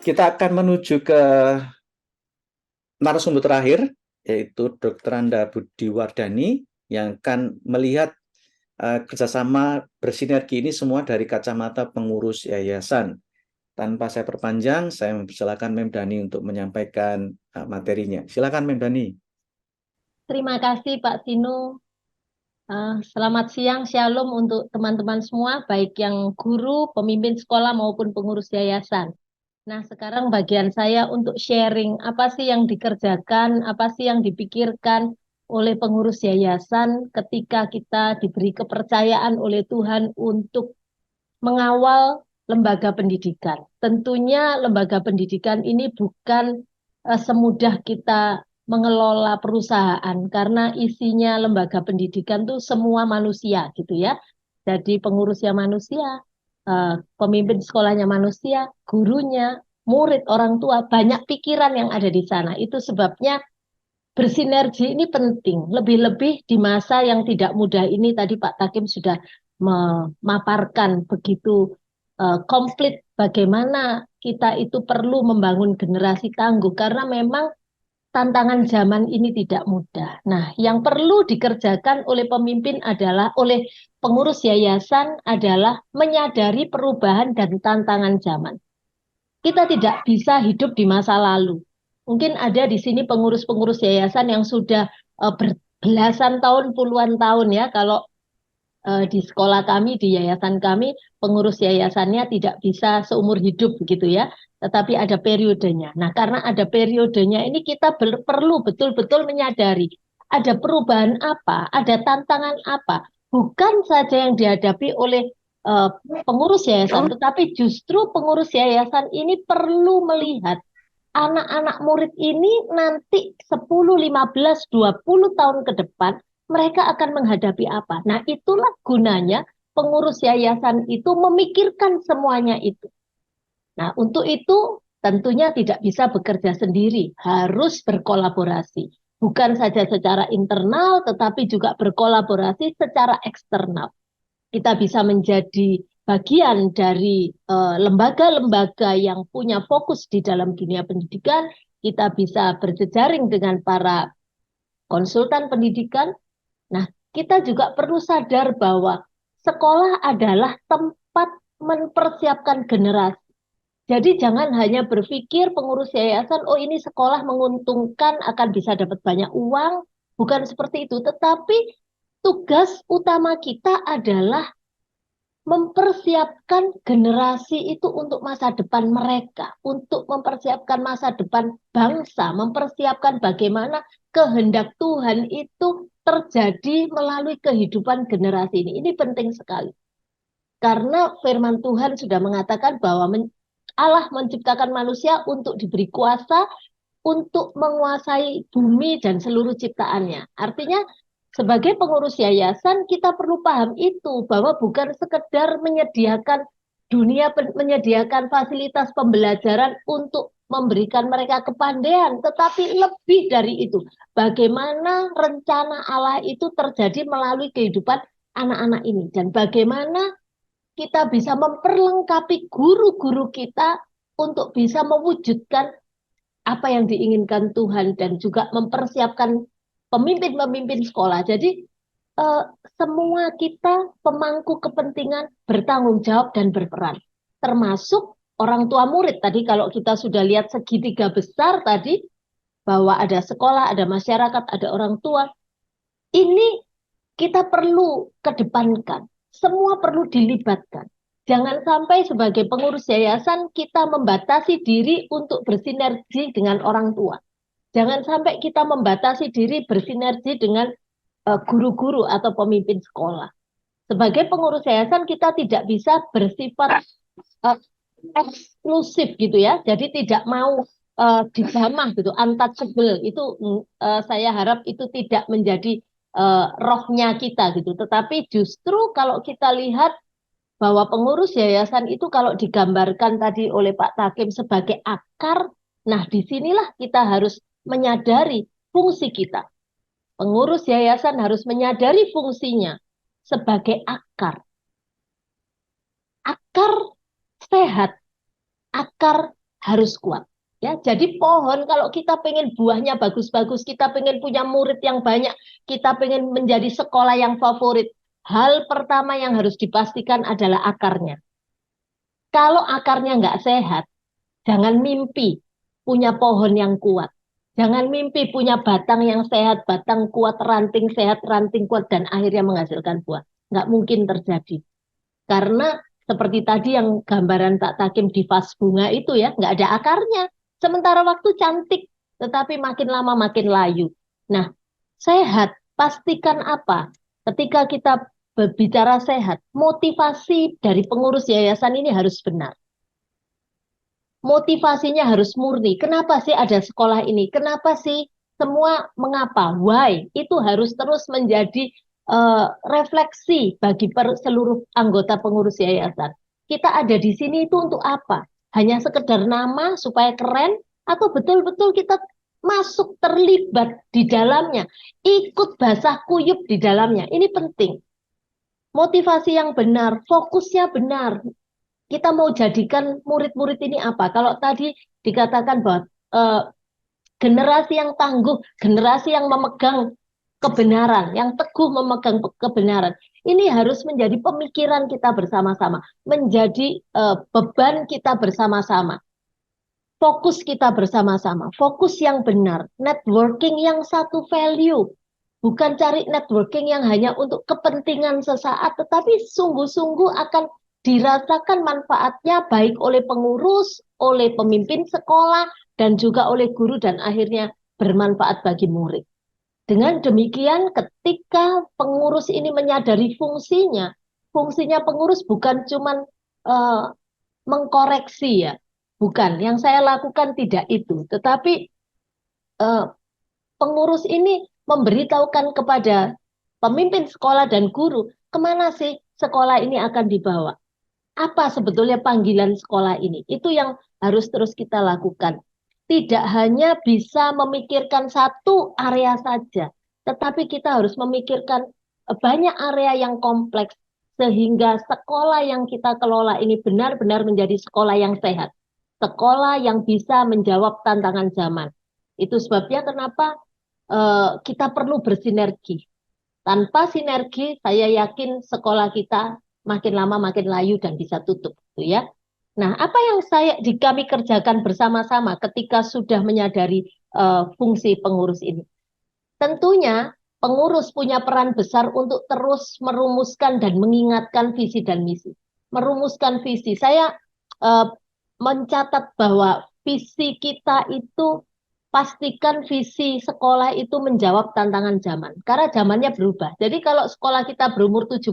Kita akan menuju ke narasumber terakhir, yaitu Dr. Anda Budiwardani, yang akan melihat kerjasama bersinergi ini semua dari kacamata pengurus yayasan. Tanpa saya perpanjang, saya mempersilakan Mem Dani untuk menyampaikan materinya. Silakan Mem Dani. Terima kasih Pak Sinu. Selamat siang, Shalom untuk teman-teman semua, baik yang guru, pemimpin sekolah maupun pengurus yayasan. Nah, sekarang bagian saya untuk sharing apa sih yang dikerjakan, apa sih yang dipikirkan oleh pengurus yayasan ketika kita diberi kepercayaan oleh Tuhan untuk mengawal lembaga pendidikan. Tentunya lembaga pendidikan ini bukan semudah kita mengelola perusahaan karena isinya lembaga pendidikan tuh semua manusia gitu ya. Jadi pengurusnya manusia, pemimpin sekolahnya manusia, gurunya, murid, orang tua, banyak pikiran yang ada di sana. Itu sebabnya bersinergi ini penting. Lebih-lebih di masa yang tidak mudah ini tadi Pak Takim sudah memaparkan begitu komplit bagaimana kita itu perlu membangun generasi tangguh karena memang tantangan zaman ini tidak mudah. Nah, yang perlu dikerjakan oleh pemimpin adalah oleh pengurus yayasan adalah menyadari perubahan dan tantangan zaman. Kita tidak bisa hidup di masa lalu. Mungkin ada di sini pengurus-pengurus yayasan yang sudah berbelasan tahun, puluhan tahun ya. Kalau di sekolah kami, di yayasan kami, pengurus yayasannya tidak bisa seumur hidup begitu ya. Tetapi ada periodenya. Nah, karena ada periodenya ini kita perlu betul-betul menyadari ada perubahan apa, ada tantangan apa. Bukan saja yang dihadapi oleh eh, pengurus yayasan, tetapi justru pengurus yayasan ini perlu melihat anak-anak murid ini nanti 10, 15, 20 tahun ke depan mereka akan menghadapi apa. Nah, itulah gunanya pengurus yayasan itu memikirkan semuanya itu. Nah, untuk itu tentunya tidak bisa bekerja sendiri, harus berkolaborasi. Bukan saja secara internal, tetapi juga berkolaborasi secara eksternal. Kita bisa menjadi bagian dari lembaga-lembaga yang punya fokus di dalam dunia pendidikan. Kita bisa berjejaring dengan para konsultan pendidikan. Nah, kita juga perlu sadar bahwa sekolah adalah tempat mempersiapkan generasi. Jadi jangan hanya berpikir pengurus yayasan, oh ini sekolah menguntungkan akan bisa dapat banyak uang. Bukan seperti itu, tetapi tugas utama kita adalah mempersiapkan generasi itu untuk masa depan mereka, untuk mempersiapkan masa depan bangsa, mempersiapkan bagaimana kehendak Tuhan itu terjadi melalui kehidupan generasi ini. Ini penting sekali. Karena firman Tuhan sudah mengatakan bahwa Allah menciptakan manusia untuk diberi kuasa untuk menguasai bumi dan seluruh ciptaannya. Artinya sebagai pengurus yayasan kita perlu paham itu bahwa bukan sekedar menyediakan menyediakan fasilitas pembelajaran untuk memberikan mereka kepandaian, tetapi lebih dari itu. Bagaimana rencana Allah itu terjadi melalui kehidupan anak-anak ini dan bagaimana kita bisa memperlengkapi guru-guru kita untuk bisa mewujudkan apa yang diinginkan Tuhan dan juga mempersiapkan pemimpin-pemimpin sekolah. Jadi eh, semua kita pemangku kepentingan bertanggung jawab dan berperan, termasuk orang tua murid. Tadi kalau kita sudah lihat segitiga besar tadi bahwa ada sekolah, ada masyarakat, ada orang tua, ini kita perlu kedepankan. Semua perlu dilibatkan. Jangan sampai sebagai pengurus yayasan kita membatasi diri untuk bersinergi dengan orang tua. Jangan sampai kita membatasi diri bersinergi dengan guru-guru atau pemimpin sekolah. Sebagai pengurus yayasan kita tidak bisa bersifat uh, eksklusif gitu ya. Jadi tidak mau dijamah gitu, untouchable. Itu saya harap itu tidak menjadi rohnya kita gitu. Tetapi justru kalau kita lihat bahwa pengurus yayasan itu kalau digambarkan tadi oleh Pak Takim sebagai akar, nah disinilah kita harus menyadari fungsi kita. Pengurus yayasan harus menyadari fungsinya sebagai akar. Akar sehat, akar harus kuat. Ya, jadi pohon kalau kita pengen buahnya bagus-bagus, kita pengen punya murid yang banyak, kita pengen menjadi sekolah yang favorit, hal pertama yang harus dipastikan adalah akarnya. Kalau akarnya nggak sehat, jangan mimpi punya pohon yang kuat. Jangan mimpi punya batang yang sehat, batang kuat, ranting sehat, ranting kuat, dan akhirnya menghasilkan buah. Nggak mungkin terjadi. Karena seperti tadi yang gambaran Pak Takim di vas bunga itu ya, nggak ada akarnya. Sementara waktu cantik, tetapi makin lama makin layu. Nah, sehat, pastikan apa? Ketika kita berbicara sehat, motivasi dari pengurus yayasan ini harus benar. Motivasinya harus murni. Kenapa sih ada sekolah ini? Kenapa sih semua mengapa? Why? Itu harus terus menjadi refleksi bagi seluruh anggota pengurus yayasan. Kita ada di sini itu untuk apa? Hanya sekedar nama supaya keren atau betul-betul kita masuk terlibat di dalamnya, ikut basah kuyup di dalamnya. Ini penting. Motivasi yang benar, fokusnya benar. Kita mau jadikan murid-murid ini apa? Kalau tadi dikatakan bahwa generasi yang tangguh, generasi yang memegang kebenaran, yang teguh memegang kebenaran, ini harus menjadi pemikiran kita bersama-sama, menjadi beban kita bersama-sama, fokus kita bersama-sama, fokus yang benar, networking yang satu value, bukan cari networking yang hanya untuk kepentingan sesaat, tetapi sungguh-sungguh akan dirasakan manfaatnya baik oleh pengurus, oleh pemimpin sekolah, dan juga oleh guru, dan akhirnya bermanfaat bagi murid. Dengan demikian, ketika pengurus ini menyadari fungsinya pengurus bukan cuma mengkoreksi ya, bukan. Yang saya lakukan tidak itu, tetapi pengurus ini memberitahukan kepada pemimpin sekolah dan guru, kemana sih sekolah ini akan dibawa. Apa sebetulnya panggilan sekolah ini? Itu yang harus terus kita lakukan. Tidak hanya bisa memikirkan satu area saja, tetapi kita harus memikirkan banyak area yang kompleks, sehingga sekolah yang kita kelola ini benar-benar menjadi sekolah yang sehat. Sekolah yang bisa menjawab tantangan zaman. Itu sebabnya kenapa kita perlu bersinergi. Tanpa sinergi, saya yakin sekolah kita makin lama makin layu dan bisa tutup, gitu ya. Nah, apa yang kami kerjakan bersama-sama ketika sudah menyadari fungsi pengurus ini? Tentunya pengurus punya peran besar untuk terus merumuskan dan mengingatkan visi dan misi. Merumuskan visi. Saya mencatat bahwa visi kita itu pastikan visi sekolah itu menjawab tantangan zaman. Karena zamannya berubah. Jadi kalau sekolah kita berumur 75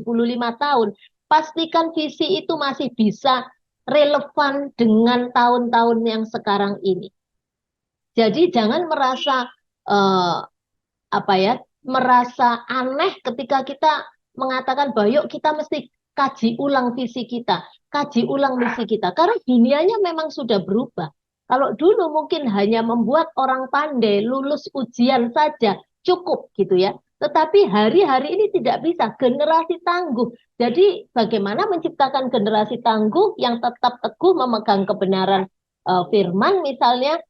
tahun, pastikan visi itu masih bisa relevan dengan tahun-tahun yang sekarang ini. Jadi jangan merasa merasa aneh ketika kita mengatakan bahwa yuk kita mesti kaji ulang visi kita, kaji ulang misi kita. Karena dunianya memang sudah berubah. Kalau dulu mungkin hanya membuat orang pandai lulus ujian saja cukup gitu ya. Tetapi hari-hari ini tidak bisa, generasi tangguh. Jadi bagaimana menciptakan generasi tangguh yang tetap teguh memegang kebenaran firman misalnya,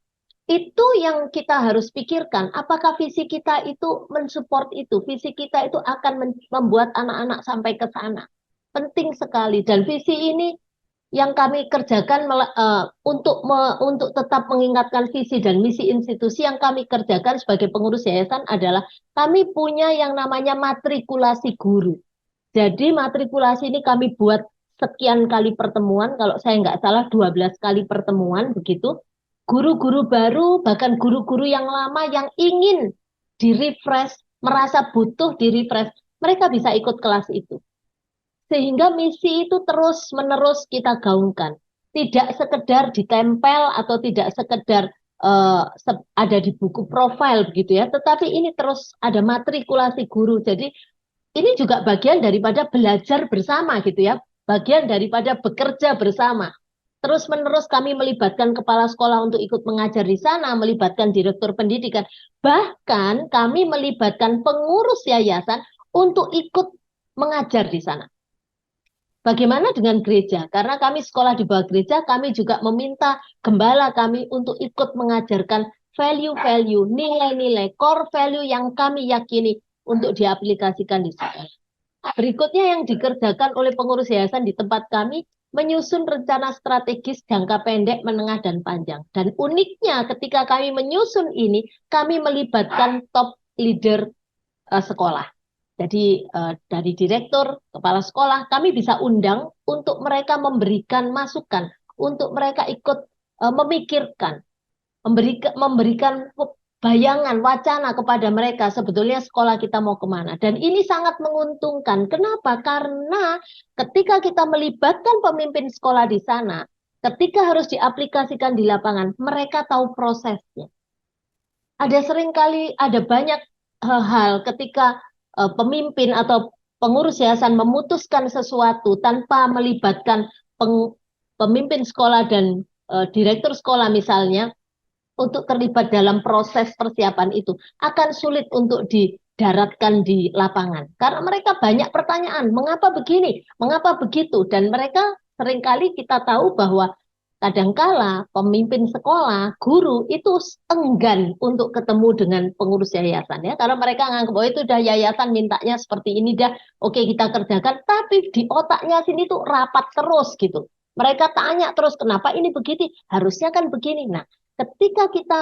itu yang kita harus pikirkan. Apakah visi kita itu mensupport itu? Visi kita itu akan membuat anak-anak sampai ke sana. Penting sekali. Dan visi ini yang kami kerjakan untuk tetap mengingatkan visi dan misi institusi, yang kami kerjakan sebagai pengurus yayasan adalah kami punya yang namanya matrikulasi guru. Jadi matrikulasi ini kami buat sekian kali pertemuan, kalau saya nggak salah 12 kali pertemuan begitu. Guru-guru baru, bahkan guru-guru yang lama yang ingin di-refresh, merasa butuh di-refresh, mereka bisa ikut kelas itu. Sehingga misi itu terus-menerus kita gaungkan. Tidak sekedar ditempel atau tidak sekedar ada di buku profil begitu ya, tetapi ini terus ada matrikulasi guru. Jadi ini juga bagian daripada belajar bersama gitu ya, bagian daripada bekerja bersama. Terus-menerus kami melibatkan kepala sekolah untuk ikut mengajar di sana, melibatkan direktur pendidikan. Bahkan kami melibatkan pengurus yayasan untuk ikut mengajar di sana. Bagaimana dengan gereja? Karena kami sekolah di bawah gereja, kami juga meminta gembala kami untuk ikut mengajarkan value-value, nilai-nilai, core value yang kami yakini untuk diaplikasikan di sekolah. Berikutnya yang dikerjakan oleh pengurus yayasan di tempat kami, menyusun rencana strategis jangka pendek, menengah, dan panjang. Dan uniknya ketika kami menyusun ini, kami melibatkan top leader sekolah. Jadi dari direktur, kepala sekolah, kami bisa undang untuk mereka memberikan masukan, untuk mereka ikut memikirkan, memberikan bayangan, wacana kepada mereka sebetulnya sekolah kita mau kemana. Dan ini sangat menguntungkan. Kenapa? Karena ketika kita melibatkan pemimpin sekolah di sana, ketika harus diaplikasikan di lapangan, mereka tahu prosesnya. Ada banyak hal ketika pemimpin atau pengurus yayasan memutuskan sesuatu tanpa melibatkan pemimpin sekolah dan direktur sekolah misalnya, untuk terlibat dalam proses persiapan itu akan sulit untuk didaratkan di lapangan. Karena mereka banyak pertanyaan, mengapa begini, mengapa begitu, dan mereka seringkali kita tahu bahwa kadangkala pemimpin sekolah, guru itu enggan untuk ketemu dengan pengurus yayasan ya, karena mereka nganggap bahwa itu udah yayasan mintanya seperti ini dah, oke kita kerjakan, tapi di otaknya sini tuh rapat terus gitu. Mereka tanya terus kenapa ini begini, harusnya kan begini. Nah, ketika kita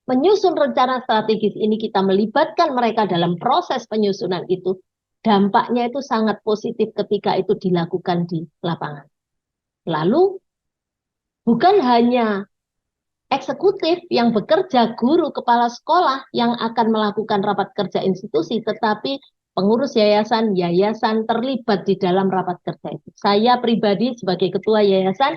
menyusun rencana strategis ini, kita melibatkan mereka dalam proses penyusunan itu, dampaknya itu sangat positif ketika itu dilakukan di lapangan. Lalu bukan hanya eksekutif yang bekerja, guru, kepala sekolah yang akan melakukan rapat kerja institusi, tetapi pengurus yayasan terlibat di dalam rapat kerja itu. Saya pribadi sebagai ketua yayasan,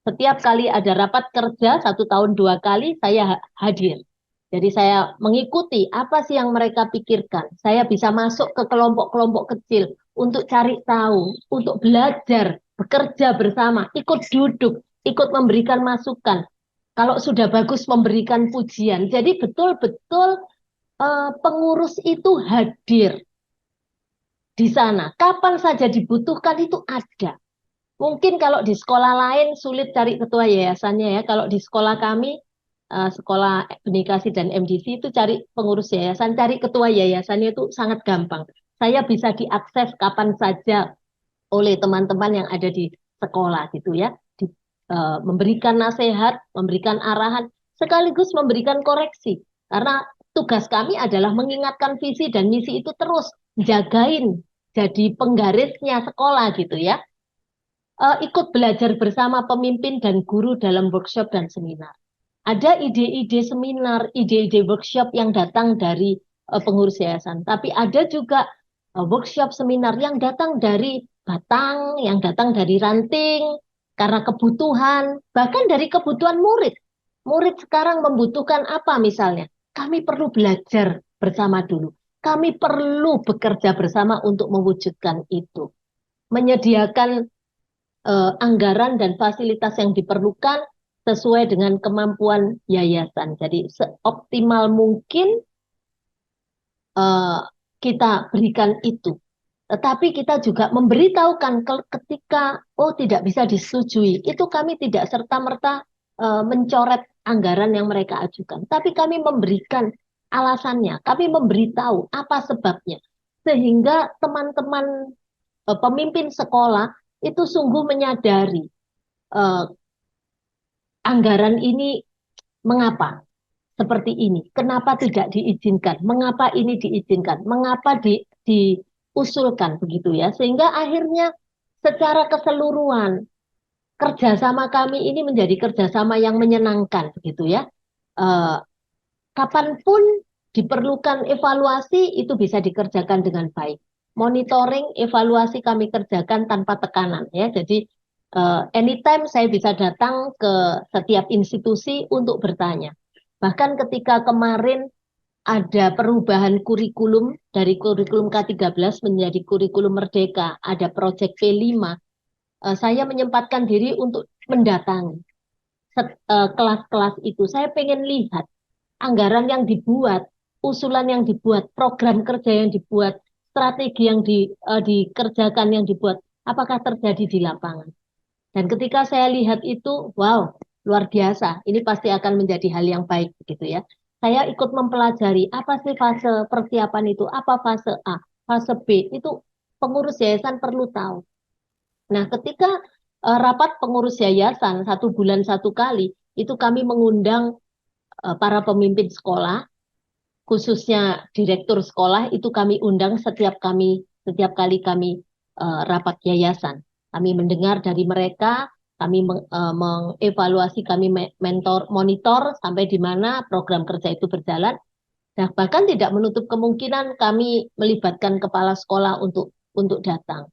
setiap kali ada rapat kerja, 1 tahun 2 kali, saya hadir. Jadi saya mengikuti apa sih yang mereka pikirkan. Saya bisa masuk ke kelompok-kelompok kecil untuk cari tahu, untuk belajar, bekerja bersama, ikut duduk, ikut memberikan masukan. Kalau sudah bagus memberikan pujian. Jadi betul-betul pengurus itu hadir di sana. Kapan saja dibutuhkan itu ada. Mungkin kalau di sekolah lain sulit cari ketua yayasannya ya. Kalau di sekolah kami, sekolah Benikasi dan MDC itu cari pengurus yayasan, cari ketua yayasannya itu sangat gampang. Saya bisa diakses kapan saja oleh teman-teman yang ada di sekolah gitu ya. Memberikan nasihat, memberikan arahan, sekaligus memberikan koreksi. Karena tugas kami adalah mengingatkan visi dan misi itu terus, jagain jadi penggarisnya sekolah gitu ya. Ikut belajar bersama pemimpin dan guru dalam workshop dan seminar. Ada ide-ide seminar, ide-ide workshop yang datang dari pengurus yayasan. Tapi ada juga workshop seminar yang datang dari Batang, yang datang dari Ranting, karena kebutuhan, bahkan dari kebutuhan murid. Murid sekarang membutuhkan apa misalnya? Kami perlu belajar bersama dulu. Kami perlu bekerja bersama untuk mewujudkan itu. Menyediakan anggaran dan fasilitas yang diperlukan sesuai dengan kemampuan yayasan. Jadi seoptimal mungkin kita berikan itu. Tetapi kita juga memberitahukan ketika tidak bisa disetujui, itu kami tidak serta-merta mencoret anggaran yang mereka ajukan. Tapi kami memberikan alasannya, kami memberitahu apa sebabnya. Sehingga teman-teman pemimpin sekolah itu sungguh menyadari anggaran ini mengapa seperti ini, kenapa tidak diizinkan, mengapa ini diizinkan, mengapa diusulkan begitu ya, sehingga akhirnya secara keseluruhan kerjasama kami ini menjadi kerjasama yang menyenangkan begitu ya. Kapanpun diperlukan evaluasi itu bisa dikerjakan dengan baik. Monitoring, evaluasi kami kerjakan tanpa tekanan ya. Jadi anytime saya bisa datang ke setiap institusi untuk bertanya. Bahkan ketika kemarin ada perubahan kurikulum dari kurikulum K13 menjadi kurikulum Merdeka, ada proyek P5, saya menyempatkan diri untuk mendatangi kelas-kelas itu. Saya pengen lihat anggaran yang dibuat, usulan yang dibuat, program kerja yang dibuat, strategi yang dikerjakan yang dibuat apakah terjadi di lapangan. Dan ketika saya lihat itu, wow, luar biasa. Ini pasti akan menjadi hal yang baik gitu ya. Saya ikut mempelajari apa sih fase persiapan itu, apa fase A, fase B, itu pengurus yayasan perlu tahu. Nah, ketika rapat pengurus yayasan 1 bulan 1 kali, itu kami mengundang para pemimpin sekolah, khususnya direktur sekolah, itu kami undang setiap kali kami rapat yayasan. Kami mendengar dari mereka, kami mengevaluasi, kami monitor sampai di mana program kerja itu berjalan. Nah, bahkan tidak menutup kemungkinan kami melibatkan kepala sekolah untuk datang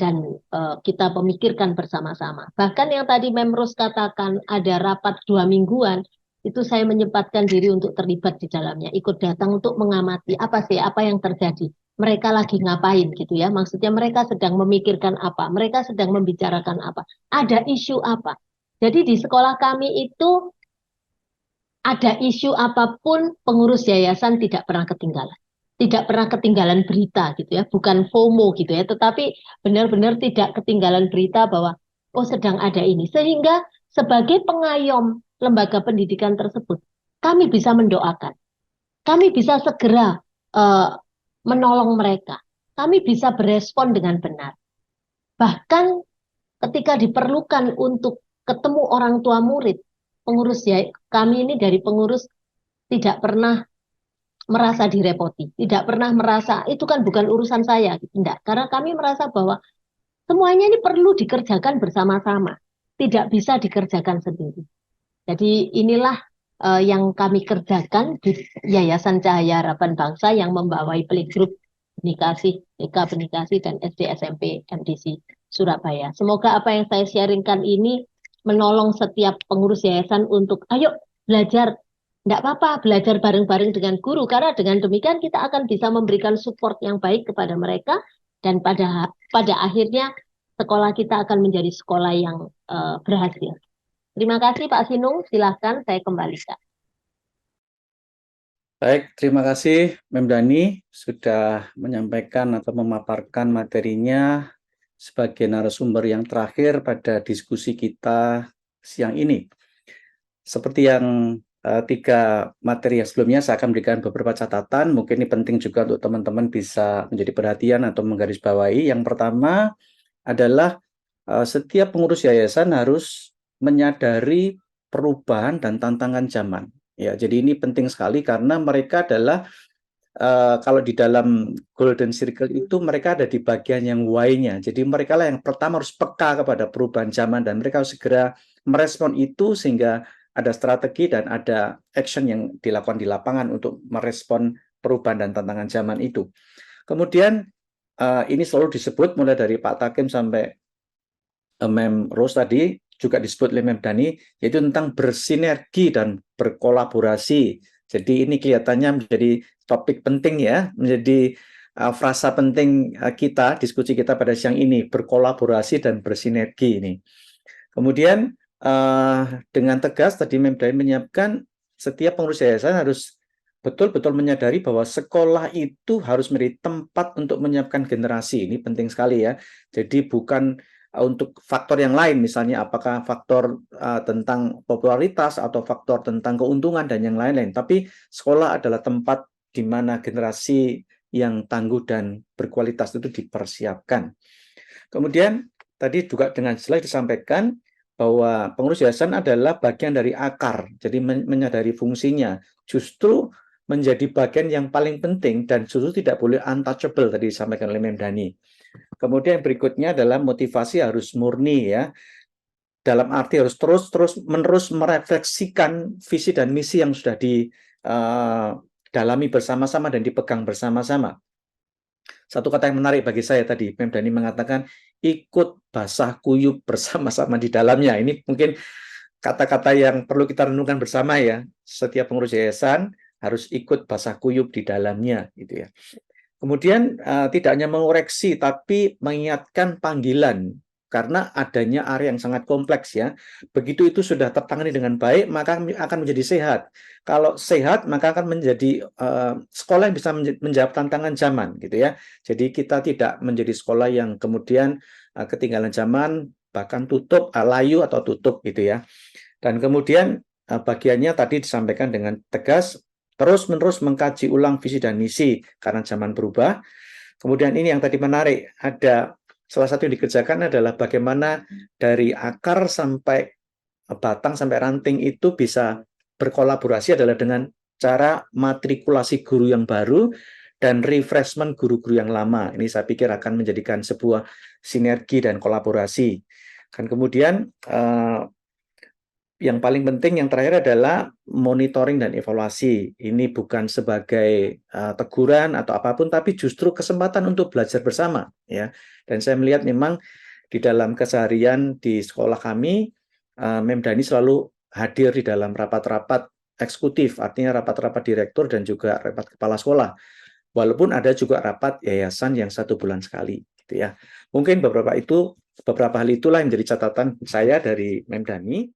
dan kita pemikirkan bersama-sama. Bahkan yang tadi Memrus katakan ada rapat 2 mingguan, itu saya menyempatkan diri untuk terlibat di dalamnya, ikut datang untuk mengamati apa sih, apa yang terjadi. Mereka lagi ngapain gitu ya, maksudnya mereka sedang memikirkan apa, mereka sedang membicarakan apa, ada isu apa. Jadi di sekolah kami itu ada isu apapun, pengurus yayasan tidak pernah ketinggalan. Tidak pernah ketinggalan berita gitu ya, bukan FOMO gitu ya, tetapi benar-benar tidak ketinggalan berita bahwa oh sedang ada ini. Sehingga sebagai pengayom lembaga pendidikan tersebut, kami bisa mendoakan. Kami bisa segera uh, menolong mereka. Kami bisa berespon dengan benar. Bahkan ketika diperlukan untuk ketemu orang tua murid, pengurus ya, kami ini dari pengurus tidak pernah merasa direpoti, tidak pernah merasa itu kan bukan urusan saya, tidak. Karena kami merasa bahwa semuanya ini perlu dikerjakan bersama-sama, tidak bisa dikerjakan sendiri. Jadi inilah yang kami kerjakan di Yayasan Cahaya Harapan Bangsa yang membawai playgroup Benikasi, TK Benikasi, dan SD SMP MDC Surabaya. Semoga apa yang saya sharingkan ini menolong setiap pengurus yayasan untuk ayo belajar. Tidak apa-apa belajar bareng-bareng dengan guru, karena dengan demikian kita akan bisa memberikan support yang baik kepada mereka, dan pada akhirnya sekolah kita akan menjadi sekolah yang berhasil. Terima kasih Pak Sinung, silahkan saya kembalikan. Baik, terima kasih Mem Dani sudah menyampaikan atau memaparkan materinya sebagai narasumber yang terakhir pada diskusi kita siang ini. Seperti yang 3 materi yang sebelumnya, saya akan memberikan beberapa catatan, mungkin ini penting juga untuk teman-teman bisa menjadi perhatian atau menggarisbawahi. Yang pertama adalah setiap pengurus yayasan harus menyadari perubahan dan tantangan zaman. Ya, jadi ini penting sekali karena mereka adalah kalau di dalam Golden Circle itu mereka ada di bagian yang why-nya. Jadi mereka lah yang pertama harus peka kepada perubahan zaman dan mereka harus segera merespon itu sehingga ada strategi dan ada action yang dilakukan di lapangan untuk merespon perubahan dan tantangan zaman itu. Kemudian ini selalu disebut mulai dari Pak Takim sampai Mem Rose tadi juga disebut oleh Mem Dani, yaitu tentang bersinergi dan berkolaborasi. Jadi ini kelihatannya menjadi topik penting ya, menjadi frasa penting kita, diskusi kita pada siang ini, berkolaborasi dan bersinergi ini. Kemudian dengan tegas tadi Mem Dani menyiapkan setiap pengurus yayasan harus betul-betul menyadari bahwa sekolah itu harus menjadi tempat untuk menyiapkan generasi. Ini penting sekali ya. Jadi bukan untuk faktor yang lain, misalnya apakah faktor tentang popularitas atau faktor tentang keuntungan dan yang lain-lain. Tapi sekolah adalah tempat di mana generasi yang tangguh dan berkualitas itu dipersiapkan. Kemudian tadi juga dengan jelas disampaikan bahwa pengurus yayasan adalah bagian dari akar, jadi menyadari fungsinya. Justru menjadi bagian yang paling penting dan justru tidak boleh untouchable tadi disampaikan oleh Mem Dani. Kemudian berikutnya adalah motivasi harus murni ya. Dalam arti harus terus-menerus merefleksikan visi dan misi yang sudah didalami bersama-sama dan dipegang bersama-sama. Satu kata yang menarik bagi saya tadi, Mem Dani mengatakan ikut basah kuyup bersama-sama di dalamnya. Ini mungkin kata-kata yang perlu kita renungkan bersama ya. Setiap pengurus yayasan harus ikut basah kuyup di dalamnya gitu ya. Kemudian tidak hanya mengoreksi tapi mengingatkan panggilan karena adanya area yang sangat kompleks ya. Begitu itu sudah tertangani dengan baik maka akan menjadi sehat. Kalau sehat maka akan menjadi sekolah yang bisa menjawab tantangan zaman gitu ya. Jadi kita tidak menjadi sekolah yang kemudian ketinggalan zaman, bahkan tutup, layu atau tutup gitu ya. Dan kemudian bagiannya tadi disampaikan dengan tegas, terus-menerus mengkaji ulang visi dan misi karena zaman berubah. Kemudian ini yang tadi menarik, ada salah satu yang dikerjakan adalah bagaimana dari akar sampai batang sampai ranting itu bisa berkolaborasi adalah dengan cara matrikulasi guru yang baru dan refreshment guru-guru yang lama. Ini saya pikir akan menjadikan sebuah sinergi dan kolaborasi. Dan kemudian yang paling penting yang terakhir adalah monitoring dan evaluasi. Ini bukan sebagai teguran atau apapun, tapi justru kesempatan untuk belajar bersama, ya. Dan saya melihat memang di dalam keseharian di sekolah kami, Memdani selalu hadir di dalam rapat-rapat eksekutif, artinya rapat-rapat direktur dan juga rapat kepala sekolah. Walaupun ada juga rapat yayasan yang 1 bulan sekali, gitu ya. Mungkin beberapa hal itulah yang menjadi catatan saya dari Memdani.